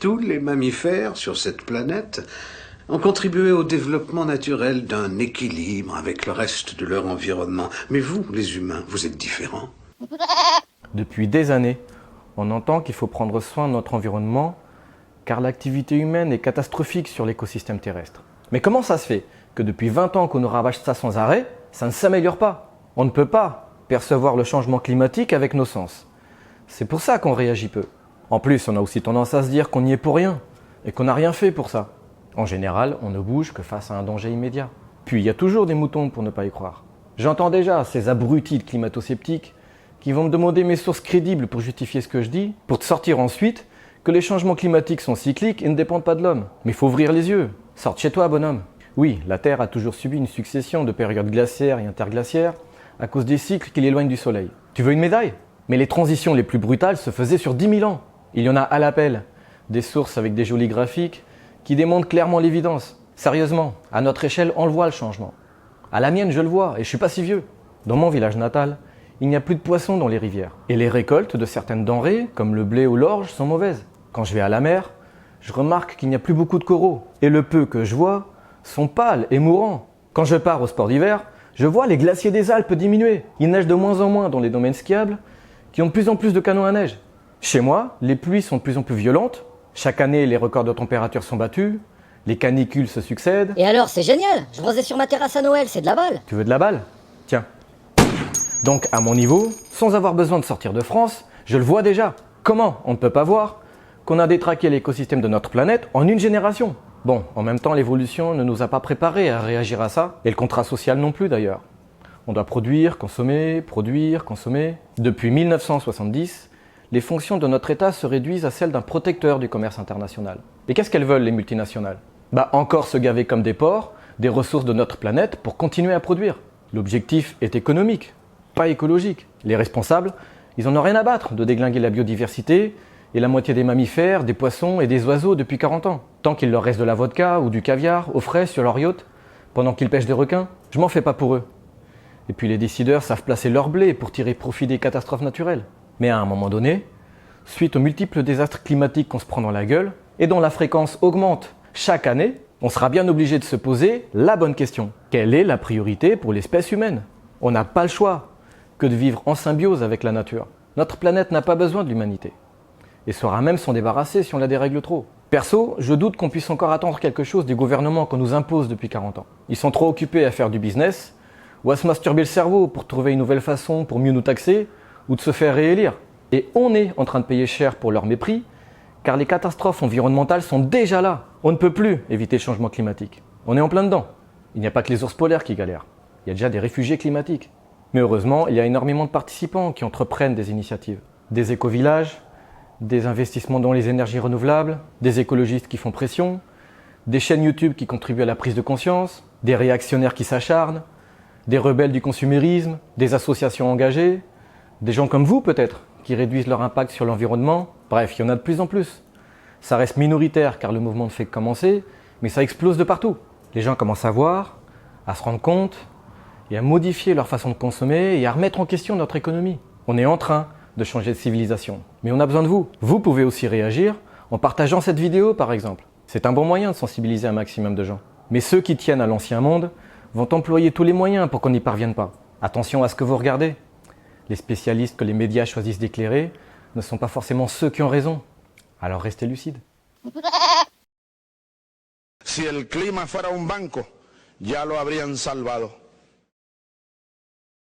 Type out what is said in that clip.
Tous les mammifères sur cette planète ont contribué au développement naturel d'un équilibre avec le reste de leur environnement. Mais vous, les humains, vous êtes différents. Depuis des années, on entend qu'il faut prendre soin de notre environnement car l'activité humaine est catastrophique sur l'écosystème terrestre. Mais comment ça se fait que depuis 20 ans qu'on nous rabâche ça sans arrêt, ça ne s'améliore pas? On ne peut pas percevoir le changement climatique avec nos sens. C'est pour ça qu'on réagit peu. En plus, on a aussi tendance à se dire qu'on n'y est pour rien et qu'on n'a rien fait pour ça. En général, on ne bouge que face à un danger immédiat. Puis il y a toujours des moutons pour ne pas y croire. J'entends déjà ces abrutis de climato-sceptiques qui vont me demander mes sources crédibles pour justifier ce que je dis, pour te sortir ensuite que les changements climatiques sont cycliques et ne dépendent pas de l'homme. Mais il faut ouvrir les yeux. Sorte chez toi, bonhomme. Oui, la Terre a toujours subi une succession de périodes glaciaires et interglaciaires à cause des cycles qui l'éloignent du Soleil. Tu veux une médaille? Mais les transitions les plus brutales se faisaient sur 10 000 ans. Il y en a à l'appel. Des sources avec des jolis graphiques qui démontrent clairement l'évidence. Sérieusement, à notre échelle, on le voit le changement. À la mienne, je le vois, et je suis pas si vieux. Dans mon village natal, il n'y a plus de poissons dans les rivières. Et les récoltes de certaines denrées, comme le blé ou l'orge, sont mauvaises. Quand je vais à la mer, je remarque qu'il n'y a plus beaucoup de coraux. Et le peu que je vois sont pâles et mourants. Quand je pars au sport d'hiver, je vois les glaciers des Alpes diminuer. Il neige de moins en moins dans les domaines skiables, qui ont de plus en plus de canons à neige. Chez moi, les pluies sont de plus en plus violentes. Chaque année, les records de température sont battus. Les canicules se succèdent. Et alors, c'est génial! Je rosais sur ma terrasse à Noël, c'est de la balle! Tu veux de la balle? Tiens. Donc, à mon niveau, sans avoir besoin de sortir de France, je le vois déjà. Comment on ne peut pas voir qu'on a détraqué l'écosystème de notre planète en une génération? Bon, en même temps, l'évolution ne nous a pas préparés à réagir à ça, et le contrat social non plus d'ailleurs. On doit produire, consommer. Depuis 1970, les fonctions de notre État se réduisent à celles d'un protecteur du commerce international. Et qu'est-ce qu'elles veulent, les multinationales? Encore se gaver comme des porcs, des ressources de notre planète pour continuer à produire. L'objectif est économique, pas écologique. Les responsables, ils en ont rien à battre de déglinguer la biodiversité et la moitié des mammifères, des poissons et des oiseaux depuis 40 ans. Tant qu'il leur reste de la vodka ou du caviar au frais sur leur yacht, pendant qu'ils pêchent des requins, je m'en fais pas pour eux. Et puis les décideurs savent placer leur blé pour tirer profit des catastrophes naturelles. Mais à un moment donné, suite aux multiples désastres climatiques qu'on se prend dans la gueule, et dont la fréquence augmente chaque année, on sera bien obligé de se poser la bonne question. Quelle est la priorité pour l'espèce humaine? On n'a pas le choix que de vivre en symbiose avec la nature. Notre planète n'a pas besoin de l'humanité. Et saura même s'en débarrasser si on la dérègle trop. Perso, je doute qu'on puisse encore attendre quelque chose du gouvernement qu'on nous impose depuis 40 ans. Ils sont trop occupés à faire du business, ou à se masturber le cerveau pour trouver une nouvelle façon pour mieux nous taxer, ou de se faire réélire. Et on est en train de payer cher pour leur mépris, car les catastrophes environnementales sont déjà là. On ne peut plus éviter le changement climatique. On est en plein dedans. Il n'y a pas que les ours polaires qui galèrent. Il y a déjà des réfugiés climatiques. Mais heureusement, il y a énormément de participants qui entreprennent des initiatives. Des éco-villages, des investissements dans les énergies renouvelables, des écologistes qui font pression, des chaînes YouTube qui contribuent à la prise de conscience, des réactionnaires qui s'acharnent, des rebelles du consumérisme, des associations engagées, des gens comme vous peut-être, qui réduisent leur impact sur l'environnement. Bref, il y en a de plus en plus. Ça reste minoritaire car le mouvement ne fait que commencer, mais ça explose de partout. Les gens commencent à voir, à se rendre compte, et à modifier leur façon de consommer et à remettre en question notre économie. On est en train de changer de civilisation. Mais on a besoin de vous. Vous pouvez aussi réagir en partageant cette vidéo par exemple. C'est un bon moyen de sensibiliser un maximum de gens. Mais ceux qui tiennent à l'ancien monde vont employer tous les moyens pour qu'on n'y parvienne pas. Attention à ce que vous regardez. Les spécialistes que les médias choisissent d'éclairer ne sont pas forcément ceux qui ont raison. Alors restez lucides. Si el clima fuera un banco, ya lo habrían salvado.